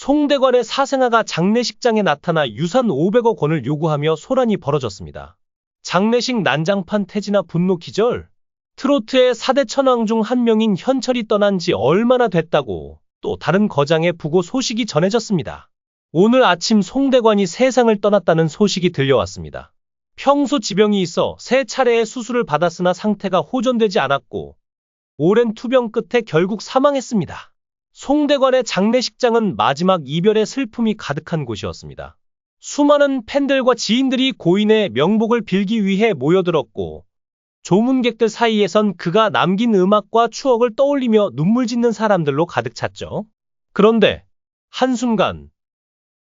송대관의 사생아가 장례식장에 나타나 유산 500억 원을 요구하며 소란이 벌어졌습니다. 장례식 난장판 태진아 분노 기절. 트로트의 4대 천왕 중 한 명인 현철이 떠난 지 얼마나 됐다고 또 다른 거장의 부고 소식이 전해졌습니다. 오늘 아침 송대관이 세상을 떠났다는 소식이 들려왔습니다. 평소 지병이 있어 3차례의 수술을 받았으나 상태가 호전되지 않았고 오랜 투병 끝에 결국 사망했습니다. 송대관의 장례식장은 마지막 이별의 슬픔이 가득한 곳이었습니다. 수많은 팬들과 지인들이 고인의 명복을 빌기 위해 모여들었고 조문객들 사이에선 그가 남긴 음악과 추억을 떠올리며 눈물 짓는 사람들로 가득 찼죠. 그런데 한순간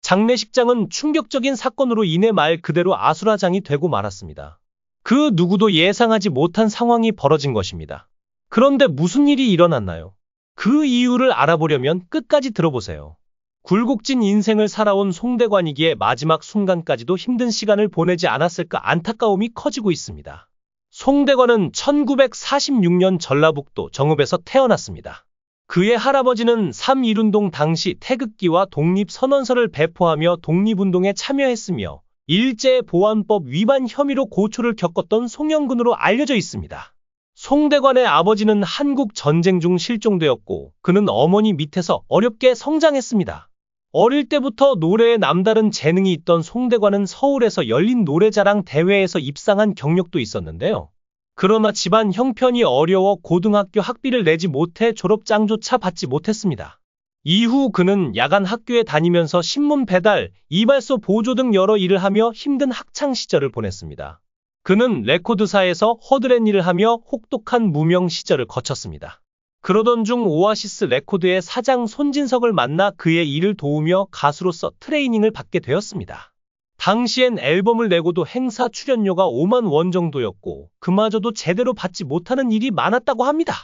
장례식장은 충격적인 사건으로 인해 말 그대로 아수라장이 되고 말았습니다. 그 누구도 예상하지 못한 상황이 벌어진 것입니다. 그런데 무슨 일이 일어났나요? 그 이유를 알아보려면 끝까지 들어보세요. 굴곡진 인생을 살아온 송대관이기에 마지막 순간까지도 힘든 시간을 보내지 않았을까 안타까움이 커지고 있습니다. 송대관은 1946년 전라북도 정읍에서 태어났습니다. 그의 할아버지는 3.1운동 당시 태극기와 독립선언서를 배포하며 독립운동에 참여했으며 일제보안법 위반 혐의로 고초를 겪었던 송영근으로 알려져 있습니다. 송대관의 아버지는 한국 전쟁 중 실종되었고 그는 어머니 밑에서 어렵게 성장했습니다. 어릴 때부터 노래에 남다른 재능이 있던 송대관은 서울에서 열린 노래자랑 대회에서 입상한 경력도 있었는데요. 그러나 집안 형편이 어려워 고등학교 학비를 내지 못해 졸업장조차 받지 못했습니다. 이후 그는 야간 학교에 다니면서 신문 배달, 이발소 보조 등 여러 일을 하며 힘든 학창 시절을 보냈습니다. 그는 레코드사에서 허드렛 일을 하며 혹독한 무명 시절을 거쳤습니다. 그러던 중 오아시스 레코드의 사장 손진석을 만나 그의 일을 도우며 가수로서 트레이닝을 받게 되었습니다. 당시엔 앨범을 내고도 행사 출연료가 5만 원 정도였고 그마저도 제대로 받지 못하는 일이 많았다고 합니다.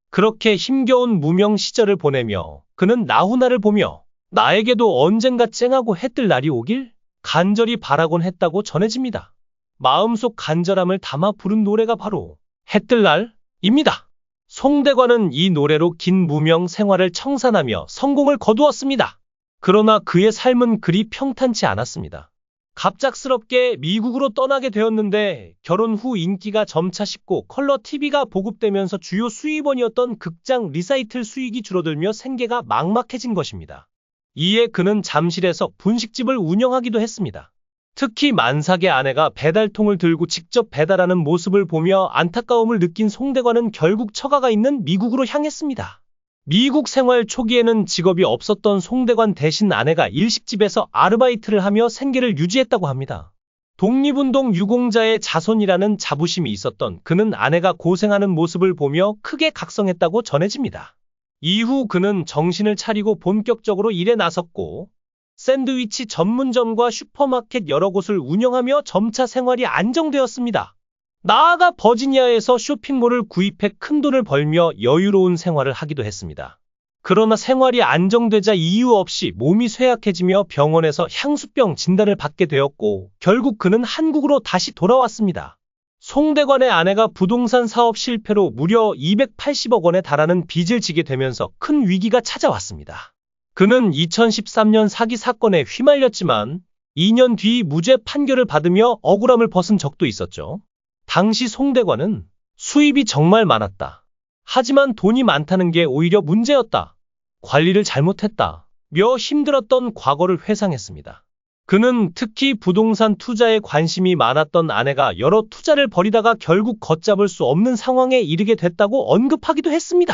그렇게 힘겨운 무명 시절을 보내며 그는 나훈아를 보며 나에게도 언젠가 쨍하고 해뜰 날이 오길 간절히 바라곤 했다고 전해집니다. 마음속 간절함을 담아 부른 노래가 바로 해뜰 날입니다. 송대관은 이 노래로 긴 무명 생활을 청산하며 성공을 거두었습니다. 그러나 그의 삶은 그리 평탄치 않았습니다. 갑작스럽게 미국으로 떠나게 되었는데 결혼 후 인기가 점차 식고 컬러 TV가 보급되면서 주요 수입원이었던 극장 리사이틀 수익이 줄어들며 생계가 막막해진 것입니다. 이에 그는 잠실에서 분식집을 운영하기도 했습니다. 특히 만삭의 아내가 배달통을 들고 직접 배달하는 모습을 보며 안타까움을 느낀 송대관은 결국 처가가 있는 미국으로 향했습니다. 미국 생활 초기에는 직업이 없었던 송대관 대신 아내가 일식집에서 아르바이트를 하며 생계를 유지했다고 합니다. 독립운동 유공자의 자손이라는 자부심이 있었던 그는 아내가 고생하는 모습을 보며 크게 각성했다고 전해집니다. 이후 그는 정신을 차리고 본격적으로 일에 나섰고 샌드위치 전문점과 슈퍼마켓 여러 곳을 운영하며 점차 생활이 안정되었습니다. 나아가 버지니아에서 쇼핑몰을 구입해 큰돈을 벌며 여유로운 생활을 하기도 했습니다. 그러나 생활이 안정되자 이유 없이 몸이 쇠약해지며 병원에서 향수병 진단을 받게 되었고 결국 그는 한국으로 다시 돌아왔습니다. 송대관의 아내가 부동산 사업 실패로 무려 280억 원에 달하는 빚을 지게 되면서 큰 위기가 찾아왔습니다. 그는 2013년 사기 사건에 휘말렸지만 2년 뒤 무죄 판결을 받으며 억울함을 벗은 적도 있었죠. 당시 송대관은 수입이 정말 많았다. 하지만 돈이 많다는 게 오히려 문제였다. 관리를 잘못했다. 며 힘들었던 과거를 회상했습니다. 그는 특히 부동산 투자에 관심이 많았던 아내가 여러 투자를 벌이다가 결국 걷잡을 수 없는 상황에 이르게 됐다고 언급하기도 했습니다.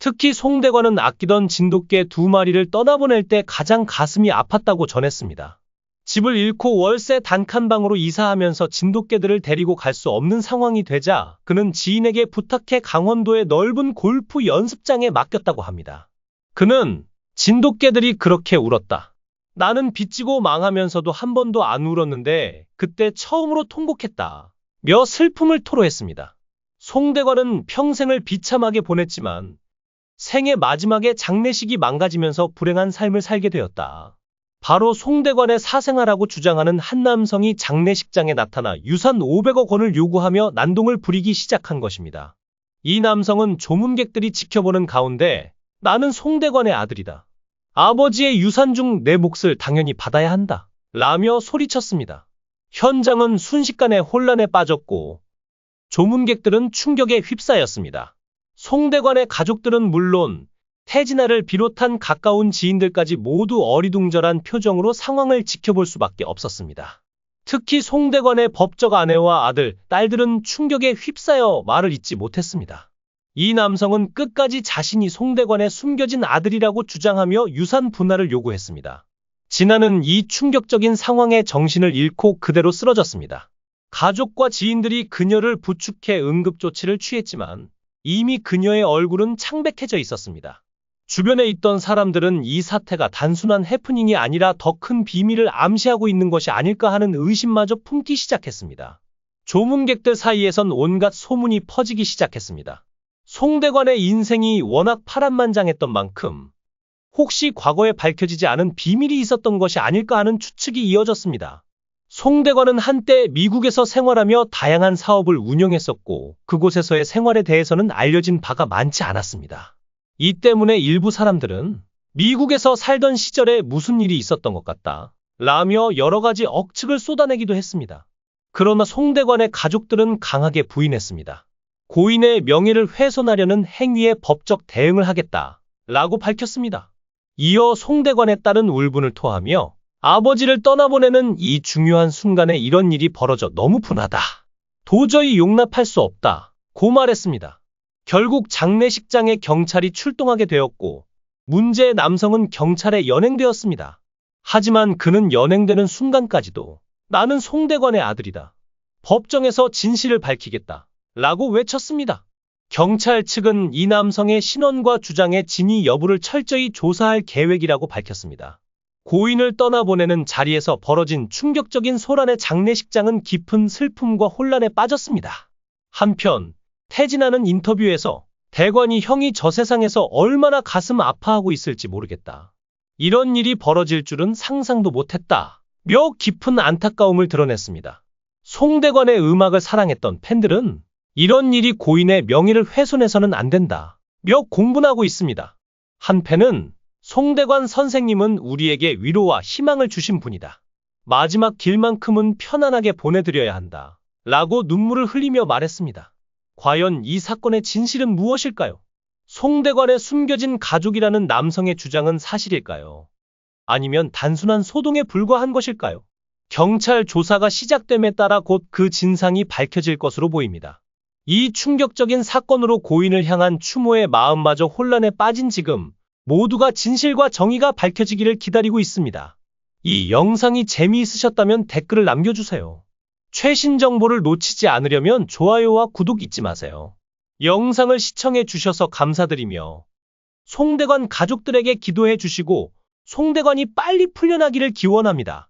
특히 송대관은 아끼던 진돗개 2마리를 떠나보낼 때 가장 가슴이 아팠다고 전했습니다. 집을 잃고 월세 단칸방으로 이사하면서 진돗개들을 데리고 갈 수 없는 상황이 되자 그는 지인에게 부탁해 강원도의 넓은 골프 연습장에 맡겼다고 합니다. 그는 진돗개들이 그렇게 울었다. 나는 빚지고 망하면서도 한 번도 안 울었는데 그때 처음으로 통곡했다. 며 슬픔을 토로했습니다. 송대관은 평생을 비참하게 보냈지만 생애 마지막에 장례식이 망가지면서 불행한 삶을 살게 되었다. 바로 송대관의 사생아라고 주장하는 한 남성이 장례식장에 나타나 유산 500억 원을 요구하며 난동을 부리기 시작한 것입니다. 이 남성은 조문객들이 지켜보는 가운데 나는 송대관의 아들이다. 아버지의 유산 중 내 몫을 당연히 받아야 한다. 라며 소리쳤습니다. 현장은 순식간에 혼란에 빠졌고 조문객들은 충격에 휩싸였습니다. 송대관의 가족들은 물론 태진아를 비롯한 가까운 지인들까지 모두 어리둥절한 표정으로 상황을 지켜볼 수밖에 없었습니다. 특히 송대관의 법적 아내와 아들, 딸들은 충격에 휩싸여 말을 잇지 못했습니다. 이 남성은 끝까지 자신이 송대관의 숨겨진 아들이라고 주장하며 유산 분할을 요구했습니다. 진아는 이 충격적인 상황에 정신을 잃고 그대로 쓰러졌습니다. 가족과 지인들이 그녀를 부축해 응급조치를 취했지만 이미 그녀의 얼굴은 창백해져 있었습니다. 주변에 있던 사람들은 이 사태가 단순한 해프닝이 아니라 더 큰 비밀을 암시하고 있는 것이 아닐까 하는 의심마저 품기 시작했습니다. 조문객들 사이에선 온갖 소문이 퍼지기 시작했습니다. 송대관의 인생이 워낙 파란만장했던 만큼 혹시 과거에 밝혀지지 않은 비밀이 있었던 것이 아닐까 하는 추측이 이어졌습니다. 송대관은 한때 미국에서 생활하며 다양한 사업을 운영했었고 그곳에서의 생활에 대해서는 알려진 바가 많지 않았습니다. 이 때문에 일부 사람들은 미국에서 살던 시절에 무슨 일이 있었던 것 같다 라며 여러 가지 억측을 쏟아내기도 했습니다. 그러나 송대관의 가족들은 강하게 부인했습니다. 고인의 명예를 훼손하려는 행위에 법적 대응을 하겠다 라고 밝혔습니다. 이어 송대관의 딸은 울분을 토하며 아버지를 떠나보내는 이 중요한 순간에 이런 일이 벌어져 너무 분하다. 도저히 용납할 수 없다. 고 말했습니다. 결국 장례식장에 경찰이 출동하게 되었고 문제의 남성은 경찰에 연행되었습니다. 하지만 그는 연행되는 순간까지도 나는 송대관의 아들이다. 법정에서 진실을 밝히겠다. 라고 외쳤습니다. 경찰 측은 이 남성의 신원과 주장의 진위 여부를 철저히 조사할 계획이라고 밝혔습니다. 고인을 떠나보내는 자리에서 벌어진 충격적인 소란의 장례식장은 깊은 슬픔과 혼란에 빠졌습니다. 한편 태진아는 인터뷰에서 대관이 형이 저 세상에서 얼마나 가슴 아파하고 있을지 모르겠다. 이런 일이 벌어질 줄은 상상도 못했다. 며 깊은 안타까움을 드러냈습니다. 송대관의 음악을 사랑했던 팬들은 이런 일이 고인의 명예를 훼손해서는 안 된다. 며 공분하고 있습니다. 한편은 송대관 선생님은 우리에게 위로와 희망을 주신 분이다. 마지막 길만큼은 편안하게 보내드려야 한다. 라고 눈물을 흘리며 말했습니다. 과연 이 사건의 진실은 무엇일까요? 송대관의 숨겨진 가족이라는 남성의 주장은 사실일까요? 아니면 단순한 소동에 불과한 것일까요? 경찰 조사가 시작됨에 따라 곧 그 진상이 밝혀질 것으로 보입니다. 이 충격적인 사건으로 고인을 향한 추모의 마음마저 혼란에 빠진 지금 모두가 진실과 정의가 밝혀지기를 기다리고 있습니다. 이 영상이 재미있으셨다면 댓글을 남겨주세요. 최신 정보를 놓치지 않으려면 좋아요와 구독 잊지 마세요. 영상을 시청해 주셔서 감사드리며 송대관 가족들에게 기도해 주시고 송대관이 빨리 풀려나기를 기원합니다.